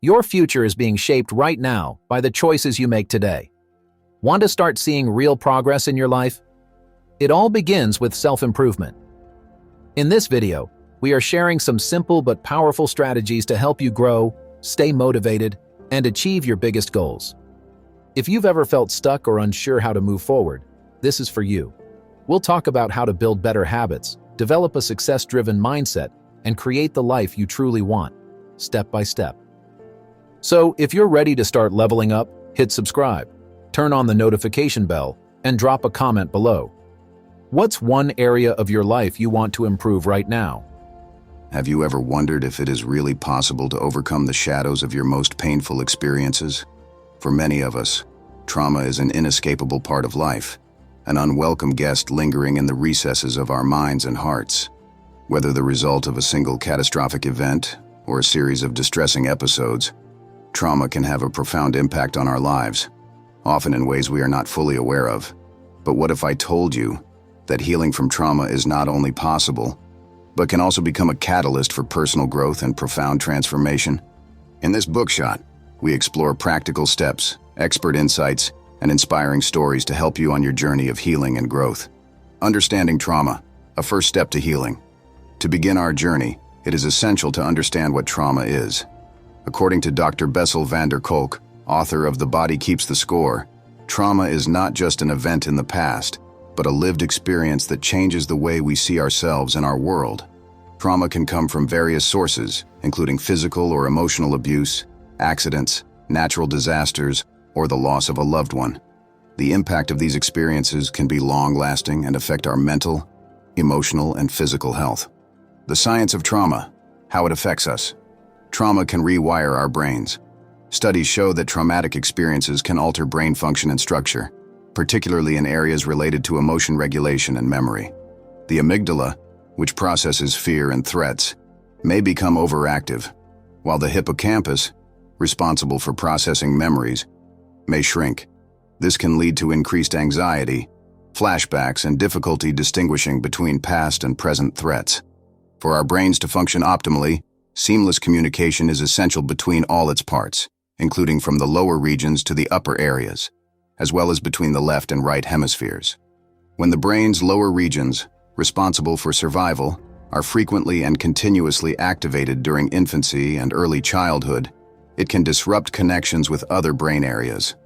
Your future is being shaped right now by the choices you make today. Want to start seeing real progress in your life? It all begins with self-improvement. In this video, we are sharing some simple but powerful strategies to help you grow, stay motivated, and achieve your biggest goals. If you've ever felt stuck or unsure how to move forward, this is for you. We'll talk about how to build better habits, develop a success-driven mindset, and create the life you truly want, step by step. So, if you're ready to start leveling up, hit subscribe, turn on the notification bell, and drop a comment below. What's one area of your life you want to improve right now? Have you ever wondered if it is really possible to overcome the shadows of your most painful experiences? For many of us, trauma is an inescapable part of life, an unwelcome guest lingering in the recesses of our minds and hearts. Whether the result of a single catastrophic event or a series of distressing episodes, trauma can have a profound impact on our lives, often in ways we are not fully aware of. But what if I told you that healing from trauma is not only possible, but can also become a catalyst for personal growth and profound transformation? In this bookshot, we explore practical steps, expert insights, and inspiring stories to help you on your journey of healing and growth. Understanding trauma, a first step to healing. To begin our journey, it is essential to understand what trauma is. According to Dr. Bessel van der Kolk, author of The Body Keeps the Score, trauma is not just an event in the past, but a lived experience that changes the way we see ourselves and our world. Trauma can come from various sources, including physical or emotional abuse, accidents, natural disasters, or the loss of a loved one. The impact of these experiences can be long-lasting and affect our mental, emotional, and physical health. The science of trauma, how it affects us. Trauma can rewire our brains. Studies show that traumatic experiences can alter brain function and structure, particularly in areas related to emotion regulation and memory. The amygdala, which processes fear and threats, may become overactive, while the hippocampus, responsible for processing memories, may shrink. This can lead to increased anxiety, flashbacks, and difficulty distinguishing between past and present threats. For our brains to function optimally, seamless communication is essential between all its parts, including from the lower regions to the upper areas, as well as between the left and right hemispheres. When the brain's lower regions, responsible for survival, are frequently and continuously activated during infancy and early childhood, it can disrupt connections with other brain areas.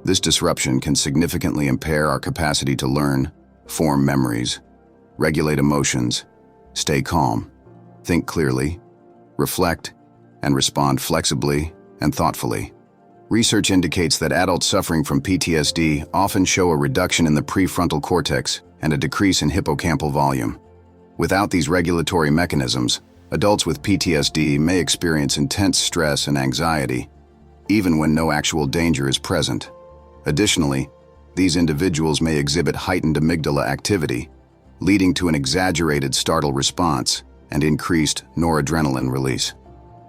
This disruption can significantly impair our capacity to learn, form memories, regulate emotions, stay calm, think clearly, reflect, and respond flexibly and thoughtfully. Research indicates that adults suffering from PTSD often show a reduction in the prefrontal cortex and a decrease in hippocampal volume. Without these regulatory mechanisms, adults with PTSD may experience intense stress and anxiety, even when no actual danger is present. Additionally, these individuals may exhibit heightened amygdala activity, leading to an exaggerated startle response and increased noradrenaline release.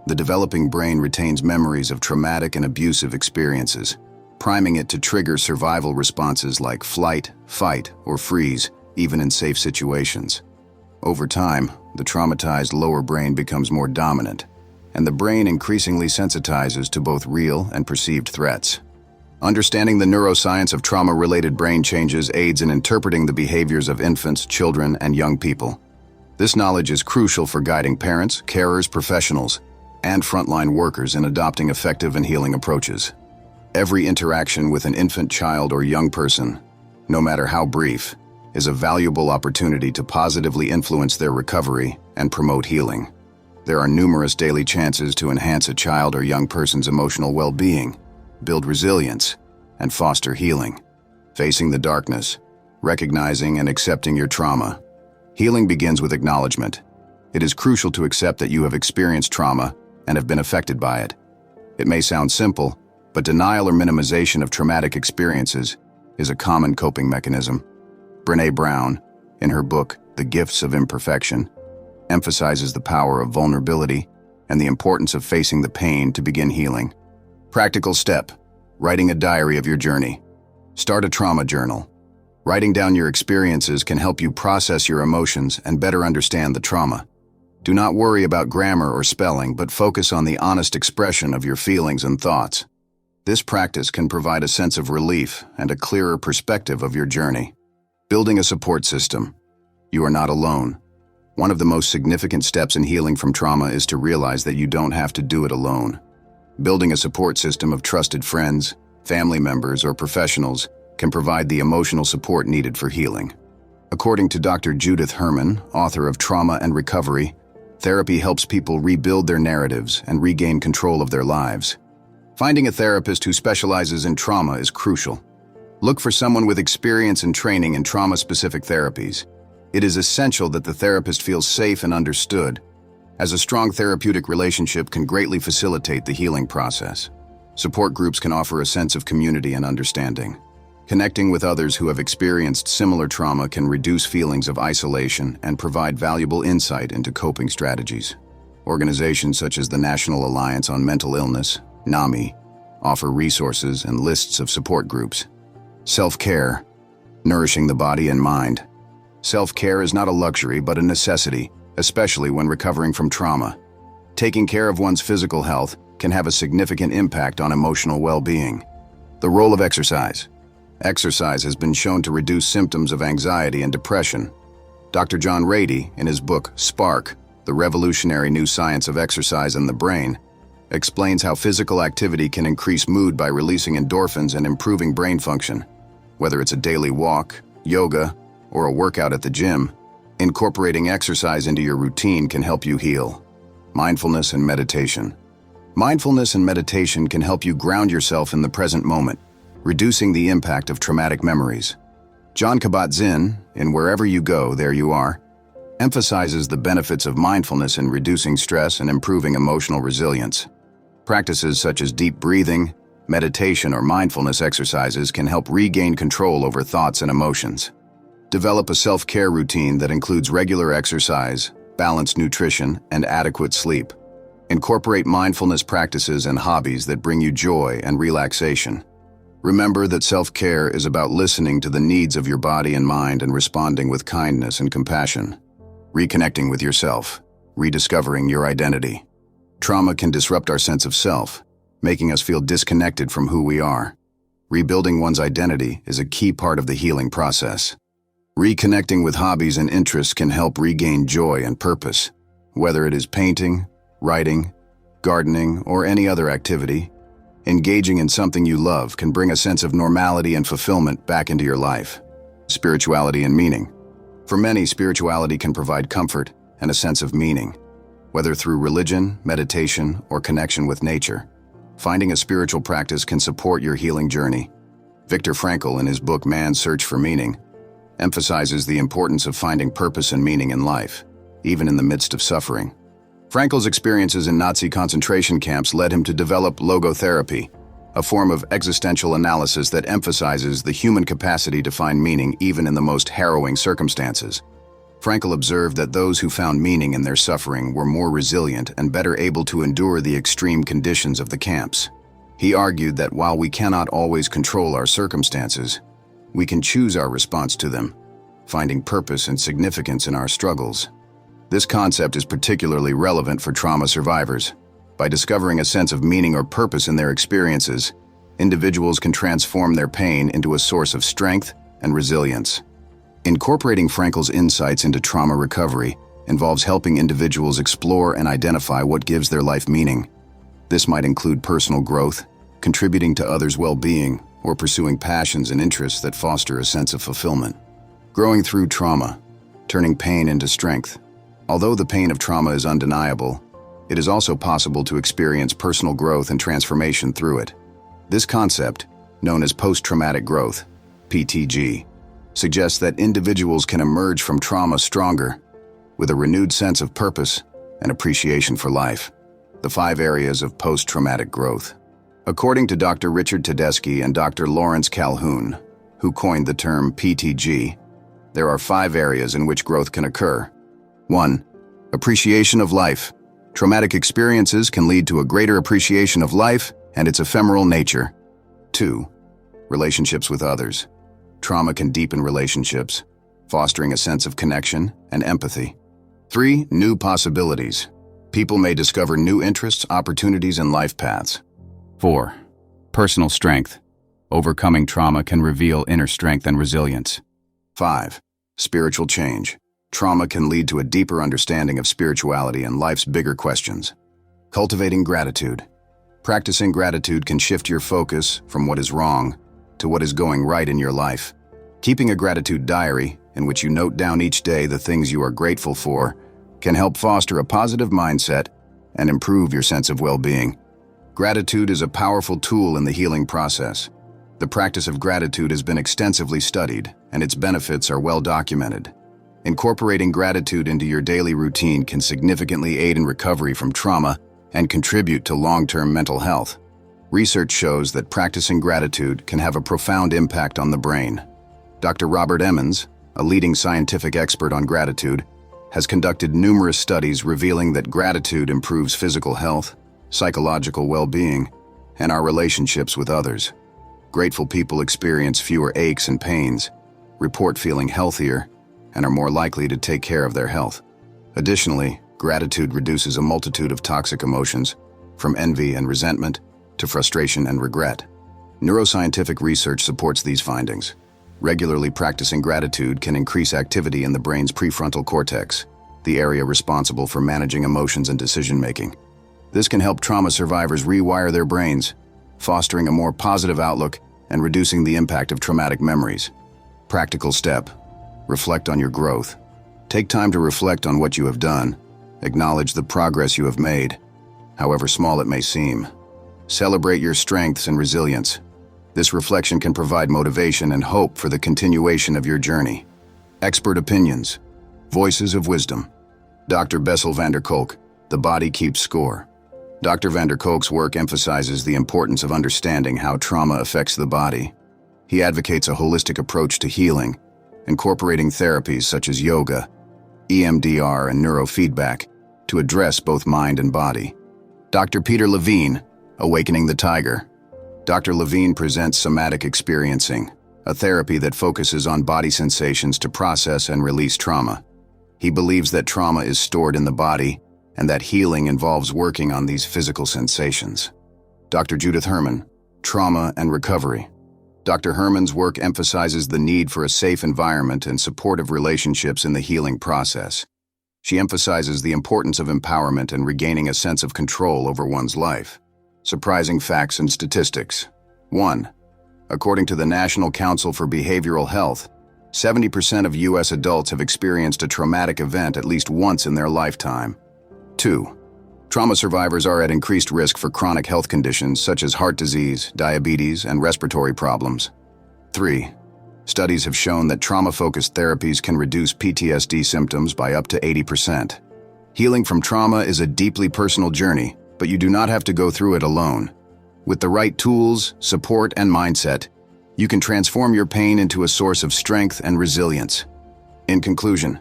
The developing brain retains memories of traumatic and abusive experiences, priming it to trigger survival responses like flight, fight, or freeze, even in safe situations. Over time, the traumatized lower brain becomes more dominant, and the brain increasingly sensitizes to both real and perceived threats. Understanding the neuroscience of trauma-related brain changes aids in interpreting the behaviors of infants, children, and young people. This knowledge is crucial for guiding parents, carers, professionals, and frontline workers in adopting effective and healing approaches. Every interaction with an infant, child, or young person, no matter how brief, is a valuable opportunity to positively influence their recovery and promote healing. There are numerous daily chances to enhance a child or young person's emotional well-being, build resilience, and foster healing. Facing the darkness, recognizing and accepting your trauma. Healing begins with acknowledgement. It is crucial to accept that you have experienced trauma and have been affected by it. It may sound simple, but denial or minimization of traumatic experiences is a common coping mechanism. Brené Brown, in her book, The Gifts of Imperfection, emphasizes the power of vulnerability and the importance of facing the pain to begin healing. Practical step: writing a diary of your journey. Start a trauma journal. Writing down your experiences can help you process your emotions and better understand the trauma. Do not worry about grammar or spelling, but focus on the honest expression of your feelings and thoughts. This practice can provide a sense of relief and a clearer perspective of your journey. Building a support system. You are not alone. One of the most significant steps in healing from trauma is to realize that you don't have to do it alone. Building a support system of trusted friends, family members, or professionals can provide the emotional support needed for healing. According to Dr. Judith Herman, author of Trauma and Recovery, therapy helps people rebuild their narratives and regain control of their lives. Finding a therapist who specializes in trauma is crucial. Look for someone with experience and training in trauma-specific therapies. It is essential that the therapist feels safe and understood, as a strong therapeutic relationship can greatly facilitate the healing process. Support groups can offer a sense of community and understanding. Connecting with others who have experienced similar trauma can reduce feelings of isolation and provide valuable insight into coping strategies. Organizations such as the National Alliance on Mental Illness, NAMI, offer resources and lists of support groups. Self-care, nourishing the body and mind. Self-care is not a luxury but a necessity, especially when recovering from trauma. Taking care of one's physical health can have a significant impact on emotional well-being. The role of exercise. Exercise has been shown to reduce symptoms of anxiety and depression. Dr. John Ratey, in his book Spark, The Revolutionary New Science of Exercise and the Brain, explains how physical activity can increase mood by releasing endorphins and improving brain function. Whether it's a daily walk, yoga, or a workout at the gym, incorporating exercise into your routine can help you heal. Mindfulness and meditation. Mindfulness and meditation can help you ground yourself in the present moment, reducing the impact of traumatic memories. Jon Kabat-Zinn, in Wherever You Go, There You Are, emphasizes the benefits of mindfulness in reducing stress and improving emotional resilience. Practices such as deep breathing, meditation, or mindfulness exercises can help regain control over thoughts and emotions. Develop a self-care routine that includes regular exercise, balanced nutrition, and adequate sleep. Incorporate mindfulness practices and hobbies that bring you joy and relaxation. Remember that self-care is about listening to the needs of your body and mind and responding with kindness and compassion. Reconnecting with yourself, rediscovering your identity. Trauma can disrupt our sense of self, making us feel disconnected from who we are. Rebuilding one's identity is a key part of the healing process. Reconnecting with hobbies and interests can help regain joy and purpose. Whether it is painting, writing, gardening, or any other activity, engaging in something you love can bring a sense of normality and fulfillment back into your life. Spirituality and meaning. For many, spirituality can provide comfort and a sense of meaning. Whether through religion, meditation, or connection with nature, finding a spiritual practice can support your healing journey. Viktor Frankl, in his book Man's Search for Meaning, emphasizes the importance of finding purpose and meaning in life, even in the midst of suffering. Frankl's experiences in Nazi concentration camps led him to develop logotherapy, a form of existential analysis that emphasizes the human capacity to find meaning even in the most harrowing circumstances. Frankl observed that those who found meaning in their suffering were more resilient and better able to endure the extreme conditions of the camps. He argued that while we cannot always control our circumstances, we can choose our response to them, finding purpose and significance in our struggles. This concept is particularly relevant for trauma survivors. By discovering a sense of meaning or purpose in their experiences, individuals can transform their pain into a source of strength and resilience. Incorporating Frankl's insights into trauma recovery involves helping individuals explore and identify what gives their life meaning. This might include personal growth, contributing to others' well-being, or pursuing passions and interests that foster a sense of fulfillment. Growing through trauma, turning pain into strength. Although the pain of trauma is undeniable, it is also possible to experience personal growth and transformation through it. This concept, known as post-traumatic growth, PTG, suggests that individuals can emerge from trauma stronger, with a renewed sense of purpose and appreciation for life. The 5 areas of post-traumatic growth. According to Dr. Richard Tedeschi and Dr. Lawrence Calhoun, who coined the term PTG, there are 5 areas in which growth can occur. 1. Appreciation of life. Traumatic experiences can lead to a greater appreciation of life and its ephemeral nature. 2. Relationships with others. Trauma can deepen relationships, fostering a sense of connection and empathy. 3. New possibilities. People may discover new interests, opportunities, and life paths. 4. Personal strength. Overcoming trauma can reveal inner strength and resilience. 5. Spiritual change. Trauma can lead to a deeper understanding of spirituality and life's bigger questions. Cultivating gratitude. Practicing gratitude can shift your focus from what is wrong to what is going right in your life. Keeping a gratitude diary, in which you note down each day the things you are grateful for, can help foster a positive mindset and improve your sense of well-being. Gratitude is a powerful tool in the healing process. The practice of gratitude has been extensively studied, and its benefits are well documented. Incorporating gratitude into your daily routine can significantly aid in recovery from trauma and contribute to long-term mental health. Research shows that practicing gratitude can have a profound impact on the brain. Dr. Robert Emmons, a leading scientific expert on gratitude, has conducted numerous studies revealing that gratitude improves physical health, psychological well-being, and our relationships with others. Grateful people experience fewer aches and pains, report feeling healthier, and are more likely to take care of their health. Additionally, gratitude reduces a multitude of toxic emotions, from envy and resentment to frustration and regret. Neuroscientific research supports these findings. Regularly practicing gratitude can increase activity in the brain's prefrontal cortex, the area responsible for managing emotions and decision-making. This can help trauma survivors rewire their brains, fostering a more positive outlook and reducing the impact of traumatic memories. Practical step: reflect on your growth. Take time to reflect on what you have done. Acknowledge the progress you have made, however small it may seem. Celebrate your strengths and resilience. This reflection can provide motivation and hope for the continuation of your journey. Expert opinions. Voices of wisdom. Dr. Bessel van der Kolk, The Body Keeps Score. Dr. van der Kolk's work emphasizes the importance of understanding how trauma affects the body. He advocates a holistic approach to healing, incorporating therapies such as yoga, EMDR, and neurofeedback to address both mind and body. Dr. Peter Levine, Awakening the Tiger. Dr. Levine presents somatic experiencing, a therapy that focuses on body sensations to process and release trauma. He believes that trauma is stored in the body and that healing involves working on these physical sensations. Dr. Judith Herman, Trauma and Recovery. Dr. Herman's work emphasizes the need for a safe environment and supportive relationships in the healing process. She emphasizes the importance of empowerment and regaining a sense of control over one's life. Surprising facts and statistics. 1. According to the National Council for Behavioral Health, 70% of U.S. adults have experienced a traumatic event at least once in their lifetime. 2. Trauma survivors are at increased risk for chronic health conditions such as heart disease, diabetes, and respiratory problems. 3. Studies have shown that trauma-focused therapies can reduce PTSD symptoms by up to 80%. Healing from trauma is a deeply personal journey, but you do not have to go through it alone. With the right tools, support, and mindset, you can transform your pain into a source of strength and resilience. In conclusion,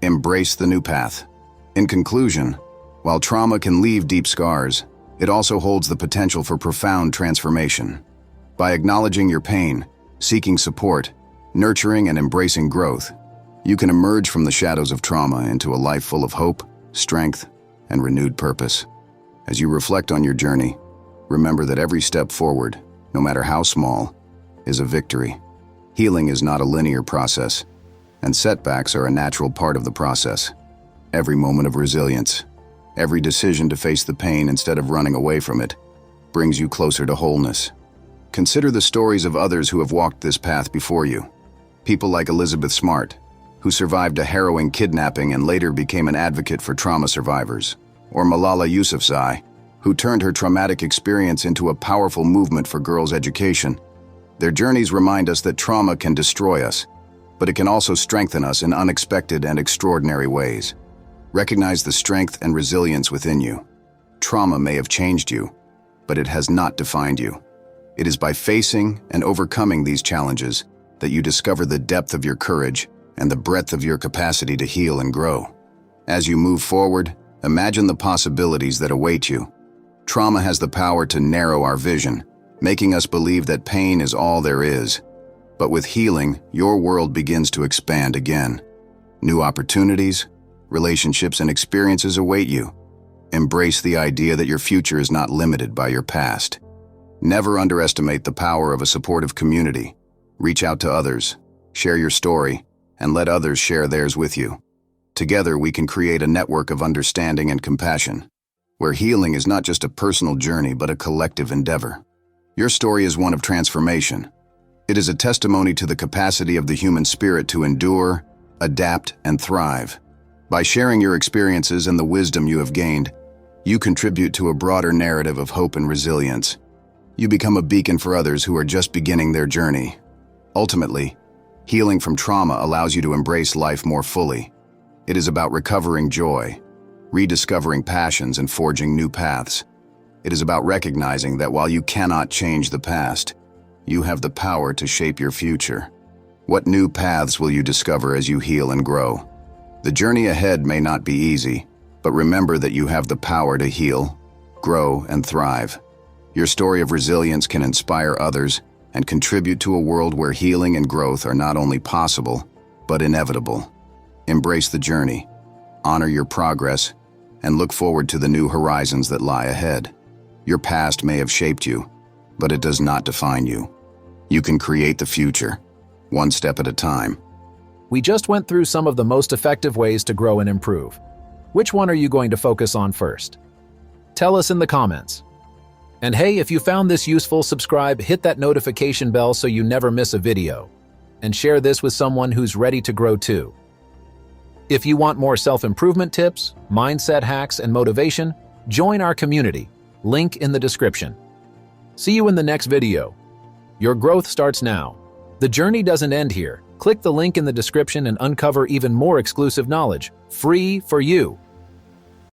embrace the new path. In conclusion, while trauma can leave deep scars, it also holds the potential for profound transformation. By acknowledging your pain, seeking support, nurturing and embracing growth, you can emerge from the shadows of trauma into a life full of hope, strength, and renewed purpose. As you reflect on your journey, remember that every step forward, no matter how small, is a victory. Healing is not a linear process, and setbacks are a natural part of the process. Every moment of resilience, every decision to face the pain instead of running away from it, brings you closer to wholeness. Consider the stories of others who have walked this path before you. People like Elizabeth Smart, who survived a harrowing kidnapping and later became an advocate for trauma survivors. Or Malala Yousafzai, who turned her traumatic experience into a powerful movement for girls' education. Their journeys remind us that trauma can destroy us, but it can also strengthen us in unexpected and extraordinary ways. Recognize the strength and resilience within you. Trauma may have changed you, but it has not defined you. It is by facing and overcoming these challenges that you discover the depth of your courage and the breadth of your capacity to heal and grow. As you move forward, imagine the possibilities that await you. Trauma has the power to narrow our vision, making us believe that pain is all there is. But with healing, your world begins to expand again. New opportunities, relationships, and experiences await you. Embrace the idea that your future is not limited by your past. Never underestimate the power of a supportive community. Reach out to others, share your story, and let others share theirs with you. Together, we can create a network of understanding and compassion, where healing is not just a personal journey but a collective endeavor. Your story is one of transformation. It is a testimony to the capacity of the human spirit to endure, adapt, and thrive. By sharing your experiences and the wisdom you have gained, you contribute to a broader narrative of hope and resilience. You become a beacon for others who are just beginning their journey. Ultimately, healing from trauma allows you to embrace life more fully. It is about recovering joy, rediscovering passions, and forging new paths. It is about recognizing that while you cannot change the past, you have the power to shape your future. What new paths will you discover as you heal and grow? The journey ahead may not be easy, but remember that you have the power to heal, grow, and thrive. Your story of resilience can inspire others and contribute to a world where healing and growth are not only possible, but inevitable. Embrace the journey, honor your progress, and look forward to the new horizons that lie ahead. Your past may have shaped you, but it does not define you. You can create the future, one step at a time. We just went through some of the most effective ways to grow and improve. Which one are you going to focus on first? Tell us in the comments. And hey, if you found this useful, subscribe, hit that notification bell so you never miss a video, and share this with someone who's ready to grow too. If you want more self-improvement tips, mindset hacks, and motivation, join our community. Link in the description. See you in the next video. Your growth starts now. The journey doesn't end here. Click the link in the description and uncover even more exclusive knowledge, free for you.